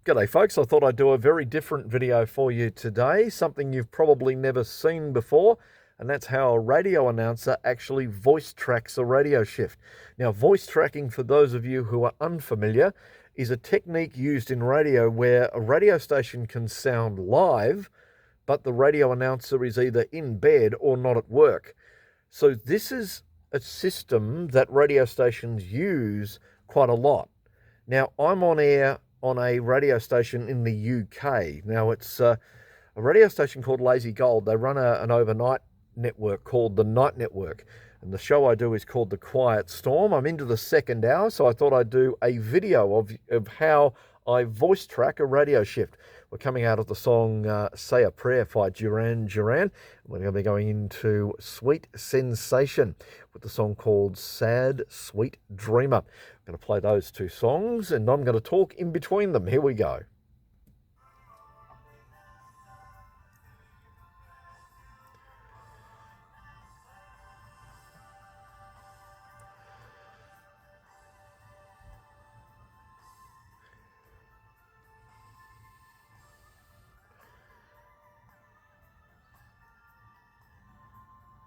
G'day folks, I thought I'd do a very different video for you today, something you've probably never seen before, and that's how a radio announcer actually voice tracks a radio shift. Now, voice tracking, for those of you who are unfamiliar, is a technique used in radio where a radio station can sound live, but the radio announcer is either in bed or not at work. So this is a system that radio stations use quite a lot. Now, I'm on air on a radio station in the UK. Now, it's a radio station called Lazy Gold. They run an overnight network called the Night Network. And the show I do is called The Quiet Storm. I'm into the second hour, so I thought I'd do a video of how I voice track a radio shift. We're coming out of the song Say a Prayer by Duran Duran. We're going to be going into Sweet Sensation with the song called Sad Sweet Dreamer. I'm going to play those two songs and I'm going to talk in between them. Here we go.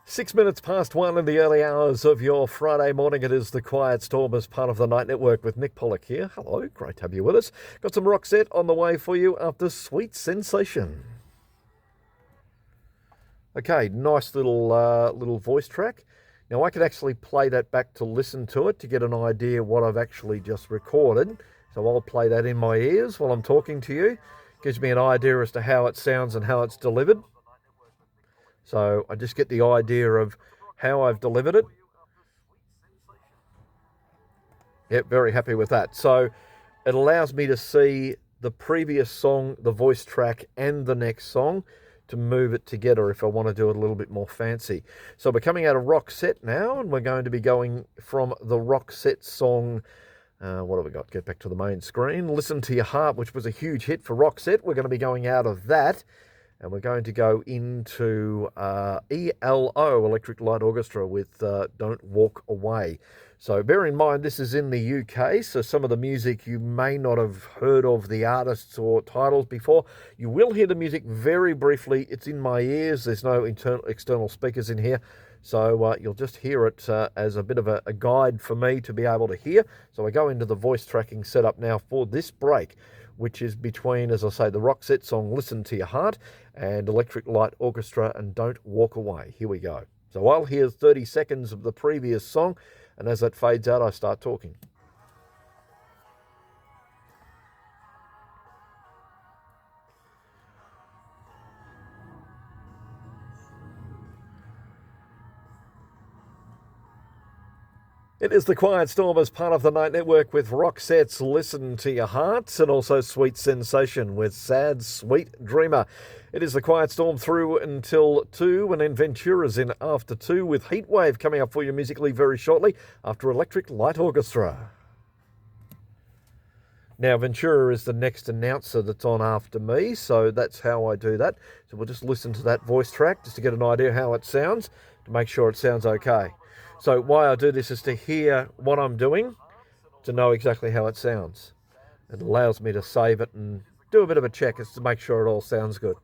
6 minutes past 1 in the early hours of your Friday morning. It is The Quiet Storm as part of the Night Network with Nick Pollock here. Hello, great to have you with us. Got some Roxette on the way for you after Sweet Sensation. Okay, nice little voice track. Now I could actually play that back to listen to it to get an idea what I've actually just recorded. So I'll play that in my ears while I'm talking to you. Gives me an idea as to how it sounds and how it's delivered. So I just get the idea of how I've delivered it. Yep, very happy with that. So it allows me to see the previous song, the voice track, and the next song to move it together if I want to do it a little bit more fancy. So we're coming out of Roxette now, and we're going to be going from the Roxette song. What have we got? Get back to the main screen. Listen to Your Heart, which was a huge hit for Roxette. We're going to be going out of that. And we're going to go into ELO, Electric Light Orchestra, with Don't Walk Away. So bear in mind, this is in the UK, so some of the music you may not have heard of the artists or titles before. You will hear the music very briefly. It's in my ears. There's no external speakers in here. So you'll just hear it as a bit of a guide for me to be able to hear. So I go into the voice tracking setup now for this break, which is between, as I say, the Roxette song Listen to Your Heart and Electric Light Orchestra and Don't Walk Away. Here we go. So I'll hear 30 seconds of the previous song, and as that fades out, I start talking. It is The Quiet Storm as part of the Night Network with Roxette's Listen to Your Heart and also Sweet Sensation with Sad Sweet Dreamer. It is The Quiet Storm through until 2, and then Ventura's in after 2 with Heatwave coming up for you musically very shortly after Electric Light Orchestra. Now, Ventura is the next announcer that's on after me, so that's how I do that. So we'll just listen to that voice track just to get an idea how it sounds, to make sure it sounds okay. So why I do this is to hear what I'm doing, to know exactly how it sounds. It allows me to save it and do a bit of a check as to make sure it all sounds good.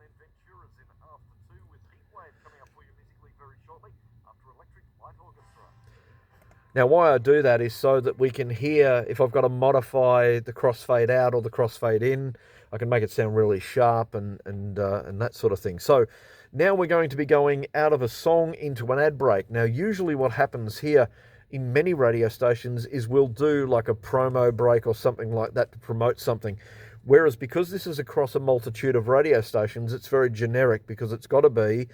Now, why I do that is so that we can hear, if I've got to modify the crossfade out or the crossfade in, I can make it sound really sharp and that sort of thing. So now we're going to be going out of a song into an ad break. Now, usually what happens here in many radio stations is we'll do like a promo break or something like that to promote something. Whereas because this is across a multitude of radio stations, it's very generic because it's got to be,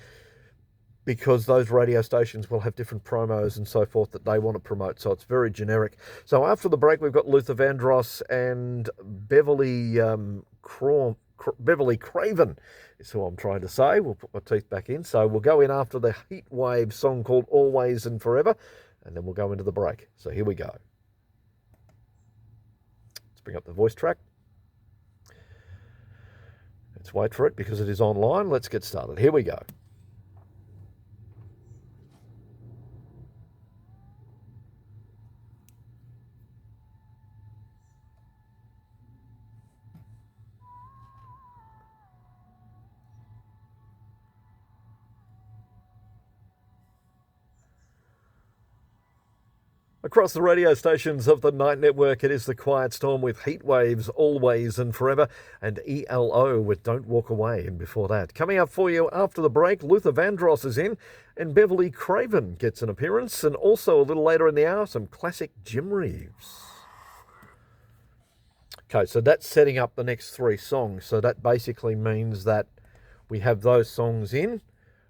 because those radio stations will have different promos and so forth that they want to promote. So it's very generic. So after the break, we've got Luther Vandross and Beverly Craven is who I'm trying to say. We'll put my teeth back in. So we'll go in after the Heatwave song called Always and Forever, and then we'll go into the break. So here we go. Let's bring up the voice track. Let's wait for it because it is online. Let's get started. Here we go. Across the radio stations of the Night Network, it is The Quiet Storm with Heat Waves, Always and Forever, and ELO with Don't Walk Away. And before that, coming up for you after the break, Luther Vandross is in, and Beverly Craven gets an appearance, and also a little later in the hour, some classic Jim Reeves. Okay, so that's setting up the next three songs. So that basically means that we have those songs in,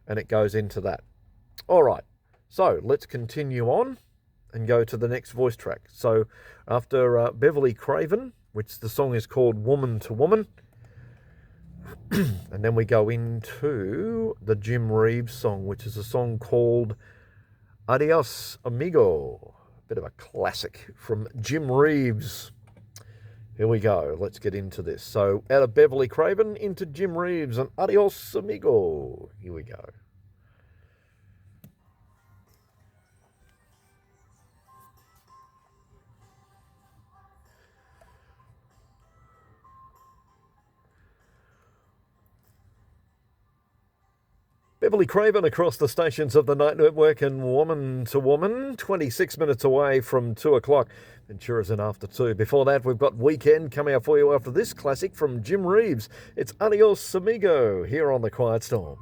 and it goes into that. All right, so let's continue on and go to the next voice track. So after Beverly Craven, which the song is called Woman to Woman, and then we go into the Jim Reeves song, which is a song called Adios Amigo, a bit of a classic from Jim Reeves. Here we go, let's get into this. So out of Beverly Craven into Jim Reeves and Adios Amigo. Here we go. Beverly Craven across the stations of the Night Network and Woman to Woman, 26 minutes away from 2 o'clock. Ventura's in after 2. Before that, we've got Weekend coming up for you after this classic from Jim Reeves. It's Adios Amigo here on The Quiet Storm.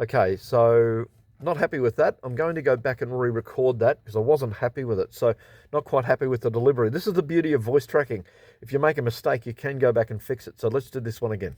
Okay, so not happy with that. I'm going to go back and re-record that because I wasn't happy with it. So not quite happy with the delivery. This is the beauty of voice tracking. If you make a mistake, you can go back and fix it. So let's do this one again.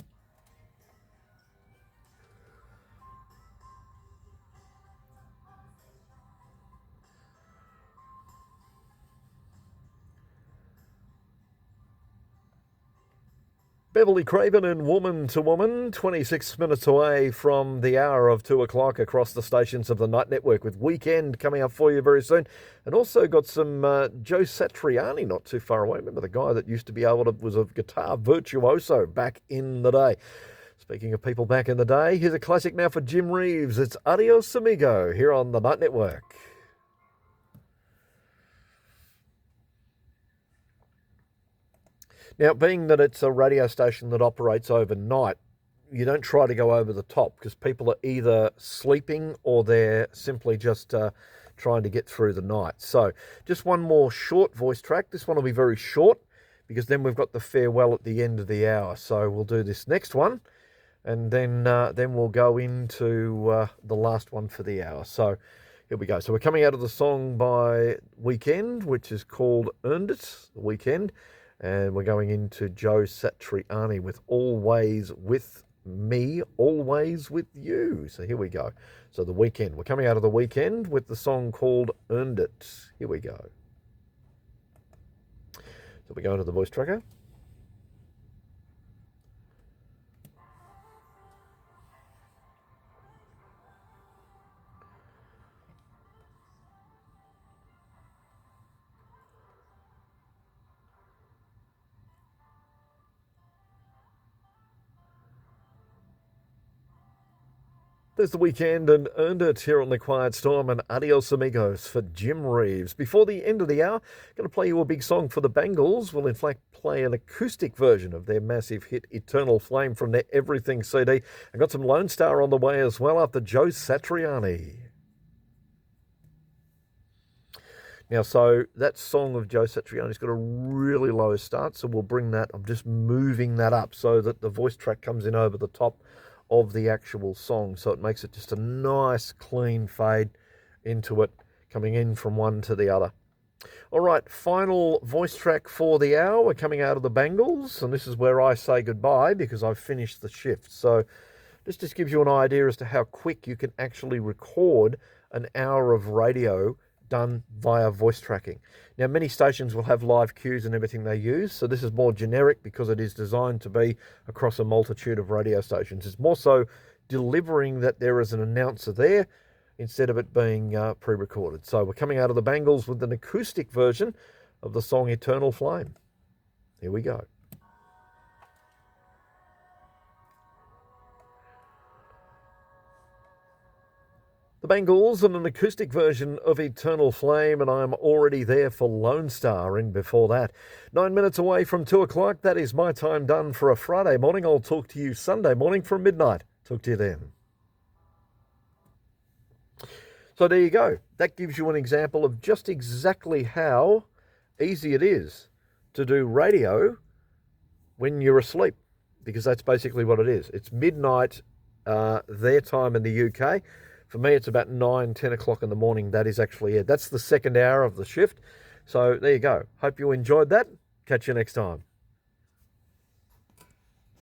Beverly Craven and Woman to Woman, 26 minutes away from the hour of 2 o'clock across the stations of the Night Network with Weekend coming up for you very soon. And also got some Joe Satriani not too far away. Remember the guy that used to be able to, was a guitar virtuoso back in the day. Speaking of people back in the day, here's a classic now for Jim Reeves. It's Adios Amigo here on the Night Network. Now, being that it's a radio station that operates overnight, you don't try to go over the top because people are either sleeping or they're simply just trying to get through the night. So just one more short voice track. This one will be very short because then we've got the farewell at the end of the hour. So we'll do this next one and then we'll go into the last one for the hour. So here we go. So we're coming out of the song by Weekend, which is called Earned It, The Weekend. And we're going into Joe Satriani with Always With Me, Always With You. So here we go. So the Weekend. We're coming out of the Weekend with the song called Earned It. Here we go. So we go into the voice tracker. There's the Weekend and Earned It here on The Quiet Storm and Adios Amigos for Jim Reeves. Before the end of the hour, I'm going to play you a big song for the Bangles. We'll in fact play an acoustic version of their massive hit Eternal Flame from their Everything CD. I got some Lone Star on the way as well after Joe Satriani. Now, so that song of Joe Satriani's got a really low start, so we'll bring that. I'm just moving that up so that the voice track comes in over the top of the actual song, so it makes it just a nice clean fade into it, coming in from one to the other. All right, final voice track for the hour. We're coming out of the Bangles, and this is where I say goodbye because I've finished the shift. So this just gives you an idea as to how quick you can actually record an hour of radio done via voice tracking. Now, many stations will have live cues and everything they use, so this is more generic because it is designed to be across a multitude of radio stations. It's more so delivering that there is an announcer there instead of it being pre-recorded. So we're coming out of the Bangles with an acoustic version of the song Eternal Flame. Here we go. The Bangles and an acoustic version of Eternal Flame, and I'm already there for Lone Star in before that. 9 minutes away from 2 o'clock, that is my time done for a Friday morning. I'll talk to you Sunday morning from midnight. Talk to you then. So there you go. That gives you an example of just exactly how easy it is to do radio when you're asleep, because that's basically what it is. It's midnight their time in the UK. For me, it's about 9, 10 o'clock in the morning. That is actually it. That's the second hour of the shift. So there you go. Hope you enjoyed that. Catch you next time.